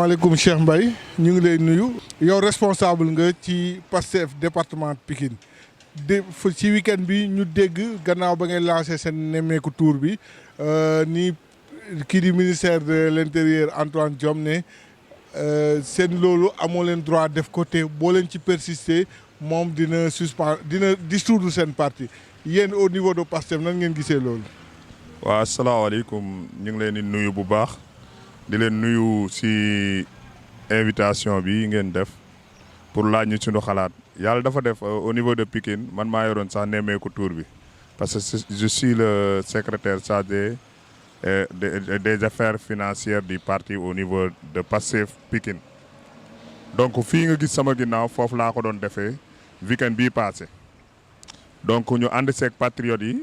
asalaamaaleykum Cheikh Mbaye ñu ngi lay nuyu yow responsable nga ci Pastef département Pikine ci week-end bi ñu dégg gannaaw ba ngay lancé seen nemmeeku tour bi ni kii di ministère de l'intérieur Antoine Diome ne seen loolu amoo leen droit def ko te boo leen ci persister moom dina dissoudre seen parti yéen au niveau de Pastef nan ngeen gisee loolu. waaw asalaamaaleykum ñu ngi leen di nuyu bu baax. di leen nuyu ci invitation bi ngeen def pour laaj ñu suñu xalaat yàlla dafa def au niveau de Pikine man maa yoroon sax nemmeeku tour bi parce que je suis le secrétaire chargé des affaires financières du parti au niveau de Pastef Pikine donc fii nga gis sama ginnaaw foofu laa ko doon defee week-end bii passé donc ñu ànd seeg patriotes yi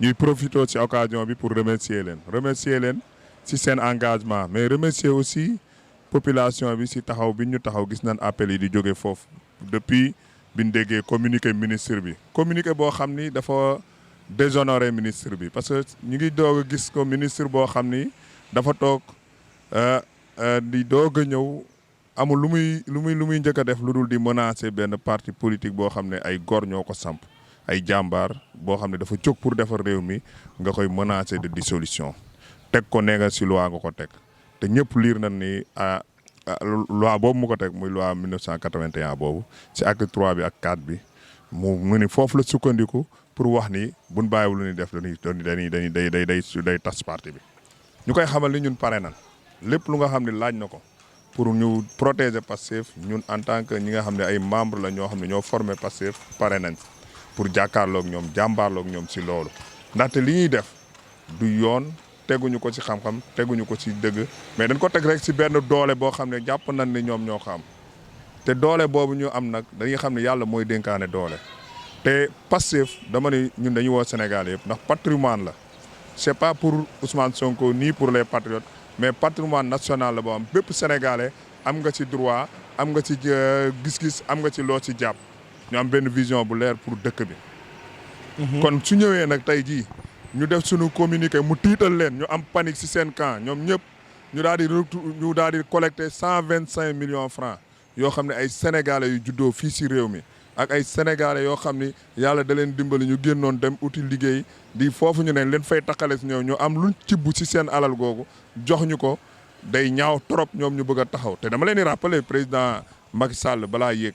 ñuy profité ci occasion bi pour remercier leen ci seen engagement mais remercier aussi population bi ci taxaw bi ñu taxaw gis nañ appel yi di jóge foofu depuis bi ñu déggee communiqué ministre bi communiqué boo xam ni dafa déshonoré ministre bi parce que ñu ngi doog a gis ko ministre boo xam ni dafa toog di doog a ñëw amul lu muy njëkk a def lu dul di menacer benn parti politique boo xam ne ay góor ñoo ko samp ay jàmbaar boo xam ne dafa jóg pour defar réew mi nga koy menacer de dissolution teg ko nee nga si loi nga ko teg te ñëpp liir nañ ni loi boobu mu ko teg muy loi 1981 boobu si acte 3 bi ak 4 bi mu ni foofu la sukkandiku pour wax ni buñ bàyyiwul lu ñuy def day tas parti bi. ñu koy xamal ni ñun pare nañ lépp lu nga xam ne laaj na ko pour ñu protéger Pastef ñun en tant que ñi nga xam ne ay membre la ñoo xam ne ñoo formé Pastef pare nañ pour jàkkaarloog ñoom jàmbaarloog ñoom si loolu ndaxte li ñuy def du yoon. teguñu ko ci xam-xam teguñu ko ci dëgg mais dañ ko teg rek ci benn doole boo xam ne jàpp nañ ni ñoom ñoo ko am te doole boobu ñu am nag dañuy xam ne yàlla mooy dénkaane doole te Pastef dama ne ñun dañuy woo Sénégal yëpp ndax patrimoine la c'est pas pour Ousmane Sonko ni pour les patriotes mais patrimoine national la boo am bépp sénégalais am nga ci droit am nga ci gis-gis am nga ci loo ci jàpp ñu am benn vision bu leer pour dëkk bi. kon su ñëwee nag tey jii. ñu def suñu communiqué mu tiital leen ñu am panique ci seen camp ñoom ñëpp ñu daal di collecté 125 millions francs yoo xam ne ay sénégalais yu juddoo fii ci réew mi ak ay sénégalais yoo xam ni yàlla da leen dimbali ñu génnoon dem uti liggéey di foofu ñu ne leen fay takkale ci ñëw ñu am luñ cibb ci seen alal googu jox ñu ko day ñaaw trop ñoom ñu bëgg a taxaw te dama leen di rappeler président Macky Sall balaa yéeg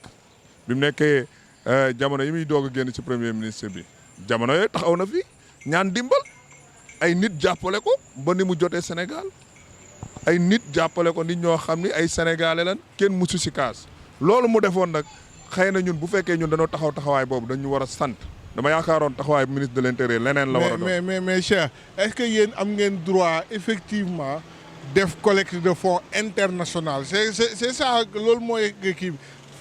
bi mu nekkee jamono yi muy doog a génn ci premier ministre bi jamono yooyu taxaw na fi. ñaan dimbal ay nit jàppale ko ba ni mu jotee Sénégal ay nit jàppale ko nit ñoo xam ni ay sénégalais lan kenn musu si kaas loolu mu defoon nag xëy na ñun bu fekkee ñun dañoo taxawaay boobu dañu war a sant dama yaakaaroon taxawaay ministre de l'intérieur leneen la war a doon mais Cheikh est-ce que yéen am ngeen droit effectivement def collecte de fonds international c'est ça loolu mooy kii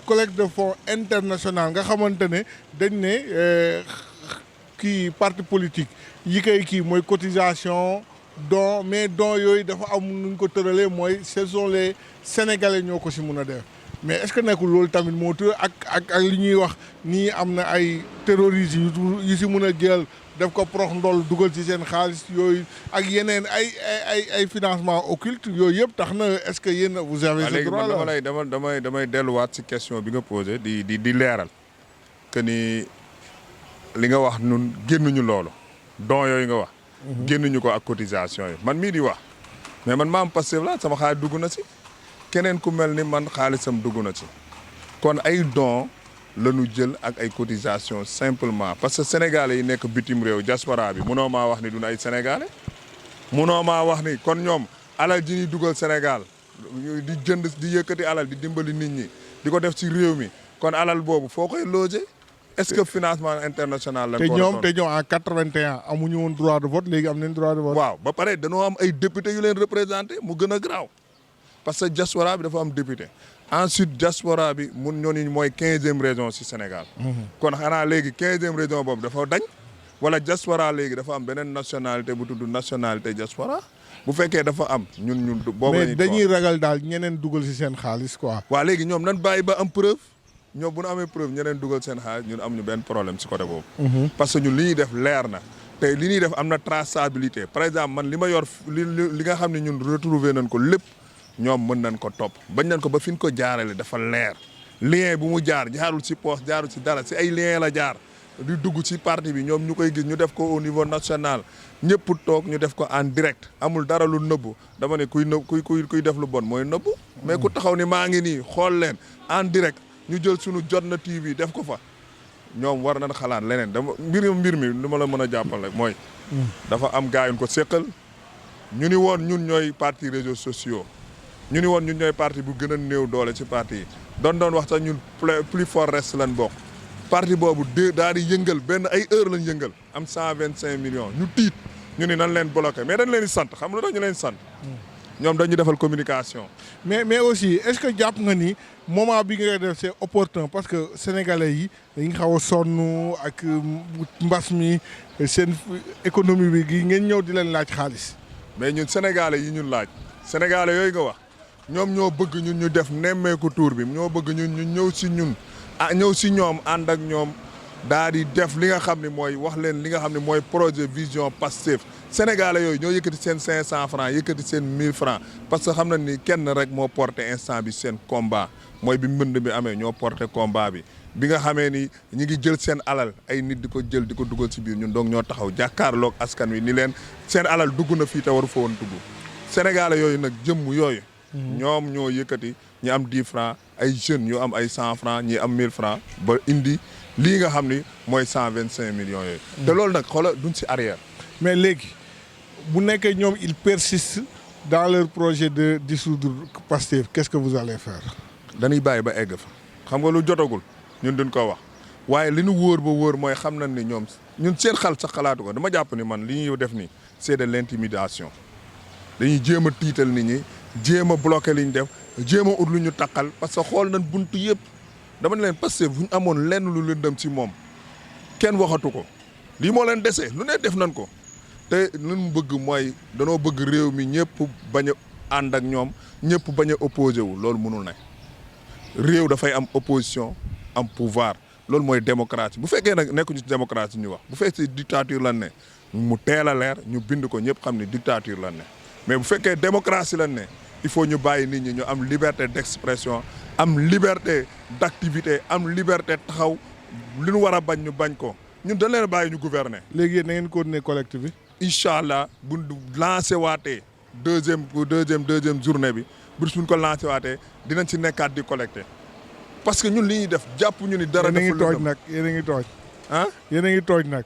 collecte de fonds international nga xamante ne dañ ne kii parti politique yi koy kii mooy cotisation don mais don yooyu dafa am nuñ ko tëralee mooy ce sont les sénégalais ñoo ko si mun a def mais est-ce que nekkul loolu tamit moo tër ak li ñuy wax nii am na ay terroristes yu si mun a jël def ko prox ndol dugal ci seen xaalis yooyu ak yeneen ay financement occulte yooyu yëpp tax na est-ce que yéen vous avez ce droit là léegi damay delluwaat ci question bi nga posé di leeral que ni li nga wax nun génnuñu loolu don yooyu nga wax génnuñu ko ak cotisation yi man mii di wax mais man maam Pastef la sama xaalis dugg na ci keneen ku mel ni man xaalisam dugg na ci kon ay don la ñu jël ak ay cotisation simplement parce que sénégalais yi nekk bitim réew diaspora bi munoo maa wax ni duñ ay sénégalais munoo maa wax ni kon ñoom alal ji ñuy dugal Sénégal di jënd di yëkkati alal di dimbali nit ñi di ko def ci réew mi kon alal boobu foo koy loger est-ce que financement international la te ñoom en 81 amuñu woon droit de vote léegi am nañ droit de vote. waaw ba pare dañoo am ay député yu leen représenté mu gën a garaaw parce que diaspora bi dafa am député ensuite diaspora bi ñooñu mooy 15e région ci Sénégal. kon xanaa léegi 15e région boobu dafa dañ wala diaspora léegi dafa am beneen nationalité bu tudd nationalité diaspora bu fekkee dafa am ñun boobu mais dañuy ragal daal ñeneen dugal ci seen xaalis quoi. waaw léegi ñoom nan bàyyi ba am preuve. ñoom bu ñu amee preuve ñeneen dugal seen xaalis ñun am ñu benn problème ci côté boobu. parce que ñun li ñuy def leer na te li ñuy def am na traçabilité par exemple man li ma yor li nga xam ne ñun retrouver nañ ko lépp ñoom mën nañ ko topp bañ nañ ko ba fi ñu ko jaarale dafa leer lien bu mu jaarul ci poste jaarul ci dara ci ay lien la jaar di dugg ci parti bi ñoom ñu koy gis ñu def ko au niveau national ñëpp toog ñu def ko en direct amul dara lu nëbbu dama ne kuy def lu bon mooy nëbbu mais ku taxaw ni maa ngi nii xool leen en direct ñu jël suñu Jotna TV def ko fa ñoom war nañ xalaat leneen dama mbir mi li ma la mën a jàppal rek mooy dafa am gars yu ko séqal ñu ni woon ñun ñooy parti réseaux sociaux ñu ni woon ñun ñooy parti bu gën a néew doole ci parti yi doon wax sax ñun plus fort reste lañ bokk parti boobu daal di yëngal benn ay heure lañ yëngal am 125 millions ñu tiit ñu ni nan leen bloqué mais dañ leen di sant xam nga dañu leen sant ñoom dañu defal communication. mais aussi est-ce que jàpp nga ni moment bi nga def c'est opportun parce que sénégalais yi dañu xaw a sonn ak mbas mi seen économie bi gi ngeen ñëw di leen laaj xaalis. mais ñun sénégalais yi ñun laaj sénégalais yooyu nga wax ñoom ñoo bëgg ñun ñu def nemmeeku tour bi ñoo bëgg ñun ñu ñëw si ñun ñëw si ñoom ànd ak ñoom daal di def li nga xam ne mooy wax leen li nga xam ne mooy projet vision Pastef sénégalais yooyu ñoo yëkkati seen 500 francs yëkkati seen 1000 francs parce que xam na ni kenn rek moo porté instant bi seen combat mooy bi mbënd bi amee ñoo porté combat bi nga xamee ni ñi ngi jël seen alal ay nit di ko jël di ko dugal si biir ñun donc ñoo taxaw jàkkaarloog askan wi ni leen seen alal dugg na fii te waru fa woon dugg sénégalais yooyu nag jëmm yooyu ñoom ñoo yëkkati ñi am 10 francs ay jeunes yu am ay 100 francs ñi am 1000 francs ba indi lii nga xam ni mooy 125 millions yooyu te loolu nag xoola duñ si arrière mais léegi bu nekkee ñoom ils persistent dans leur projet de dissoudre Pastef qu'est-ce que vous allez faire dañuy bàyyi ba egg fa xam nga lu jotagul ñun duñ ko wax waaye li ñu wóor ba wóor mooy xam nañ ni ñoom ñun seen xal sax xalaatu ko dama jàpp ni man li ñuy def nii c'est de l'intimidation dañuy jéem a tiital nit ñi jéem a bloqué li ñu def jéem a ut lu ñu taqal parce que xool nañ buntu yëpp dama ne leen Pastef bu ñu amoon lenn lu leen dem ci moom kenn waxatu ko lii moo leen dese lu ne def nañ ko te lu mu bëgg mooy danoo bëgg réew mi ñëpp bañ a ànd ak ñoom ñëpp bañ a opposé wu loolu mënul ne réew dafay am opposition am pouvoir loolu mooy démocratie bu fekkee nag nekkuñu ci démocratie ñu wax bu fekkee dictature lan ne mu teel a leer ñu bind ko ñëpp xam ne dictature lan ne mais bu fekkee démocratie lan ne il faut ñu bàyyi nit ñi ñu am liberté d'expression am liberté d'activité am liberté taxaw li ñu war a bañ ñu bañ ko ñun dañ leen bàyyi ñu gouverner. léegi yéen na ngeen continuer collecte bi. incha allah bu lancé waatee deuxième journée bi buñ ko lancé waatee dinañ ci nekkaat di collecter parce que ñun li ñuy def jàpp ñu ni dara. dafa yéen a ngi tooñ nag yéen a ngi tooñ. ah yéen a ngi tooñ nag.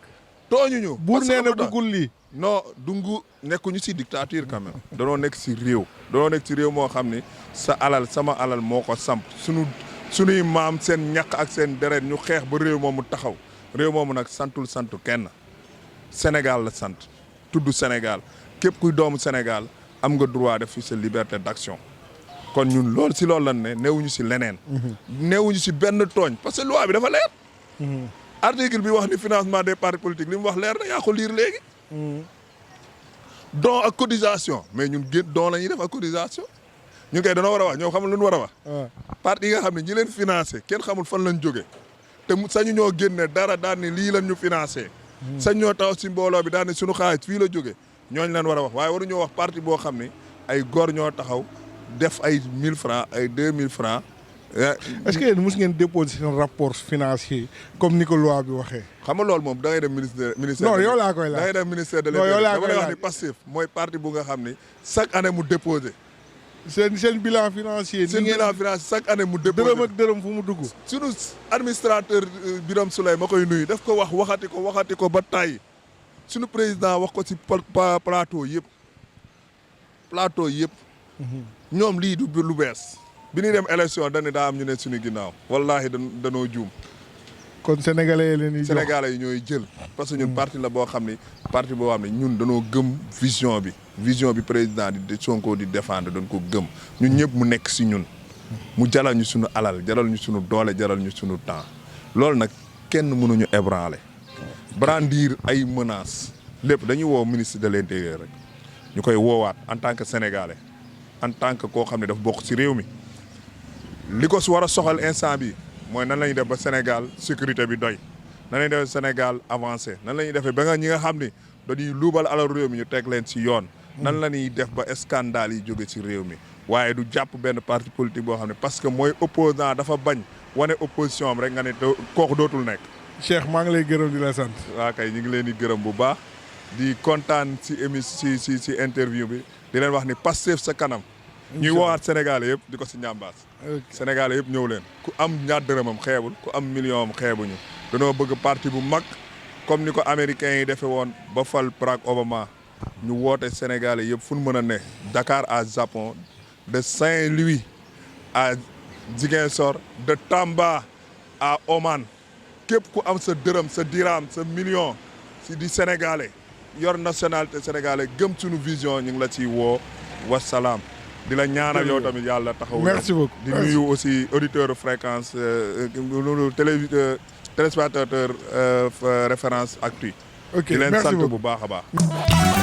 tooñuñu. buur nee na bëggul lii. non dungu nekkuñu si dictature quand même. danoo nekk si réew. danoo nekk si réew moo xam ni sa alal sama alal moo ko samp sunuy maam seen ñaq ak seen deret ñu xeex ba réew moomu taxaw réew moomu nag santul santu kenn Sénégal la sant tudd Sénégal képp kuy doomu Sénégal am nga droit def fi sa liberté d'action kon ñun loolu si loolu lan ne neewuñu si leneen. neewuñu si benn tooñ parce que loi bi dafa leer. article bi wax ni financement des partis politiques li mu wax leer na yaa ko liir léegi. don ak cotisation mais ñun don la ñuy def ak cotisation ñu koy dana war a wax ñoo xamul lu ñu war a wax. parti yi nga xam ne ñi leen financé kenn xamul fan lañ jóge te sañu ñoo génne dara daan ni lii lañ ñu financé. sañ ñoo taw si mbooloo bi daan ni suñu xaalis fii la jóge ñooñu leen war a wax waaye waruñoo wax parti boo xam ne ay góor ñoo taxaw def ay 1000 francs ay 2000 francs. est-ce que yéen mos ngeen déposer seen rapport financier comme ni ko loi bi waxee. xam nga loolu moom da ngay dem ministère. non yow laa koy laaj da ngay dem ministère de l'Intérieur. dama lay wax ni Pastef mooy parti bu nga xam ni chaque année mu déposé. seen bilan financier. seen bilan financier chaque année mu déposé dërëm ak dërëm fu mu dugg. sunu administrateur Birame Souleye ma koy nuyu daf ko waxati ko ba tàyyi sunu président wax ko ci plateau yëpp. ñoom lii du lu bees. bi ñuy dem élection dañ ne daa am ñu ne suñu ginnaaw wallahi danoo juum. kon sénégalais yi leen di jox sénégalais yi ñooy jël. parce que ñun parti la boo xam ni parti boo xam ne ñun danoo gëm vision bi président di Sonko di défendre dañ ko gëm ñun ñëpp mu nekk si ñun. mu jalal ñu suñu alal jalal ñu suñu doole jalal ñu suñu temps loolu nag kenn mënuñu ébranler brandir ay menaces lépp dañuy woo ministre de l'intérieur rek ñu koy woowaat en tant que sénégalais en tant que koo xam ne dafa bokk ci réew mi. li ko su war a soxal instant bi mooy nan la ñuy def ba Sénégal sécurité bi doy nan la ñuy def Sénégal avancé nan la ñuy defee ba nga ñi nga xam ni dañuy luubal alal réew mi ñu teg leen ci yoon. nan la ñuy def ba scandale yi jóge ci réew mi waaye du jàpp benn parti politique boo xam ne parce que mooy opposant dafa bañ wane opposition am rek nga ne kooku dootul nekk. Cheikh maa ngi lay gërëm di la sant. waa kay ñu ngi leen di gërëm bu baax di kontaan si si interview bi di leen wax ni Pastef sa kanam. ñuy woowaat Sénégalais yëpp di ko si ñambaas. Sénégalais yëpp ñëw leen ku am ñaar dërëmam xeebul ku am million am xeebuñu. danoo bëgg parti bu mag comme ni ko américains yi defee woon ba fal Barack Obama ñu woote Sénégalais yëpp fu ñu mën a ne Dakar à Japon de Saint-Louis à Ziguinchor de Tamba à Oman képp ku am sa dërëm sa dirham sa million si di Sénégalais yor nationalité sénégalais gëm suñu vision ñu ngi la ciy woo wasalaam. di la ñaanal yow tamit yàlla taxawu. merci beaucoup di nuyu aussi auditeur fréquence téléspectateur référence actu. ok di leen sant bu baax a baax.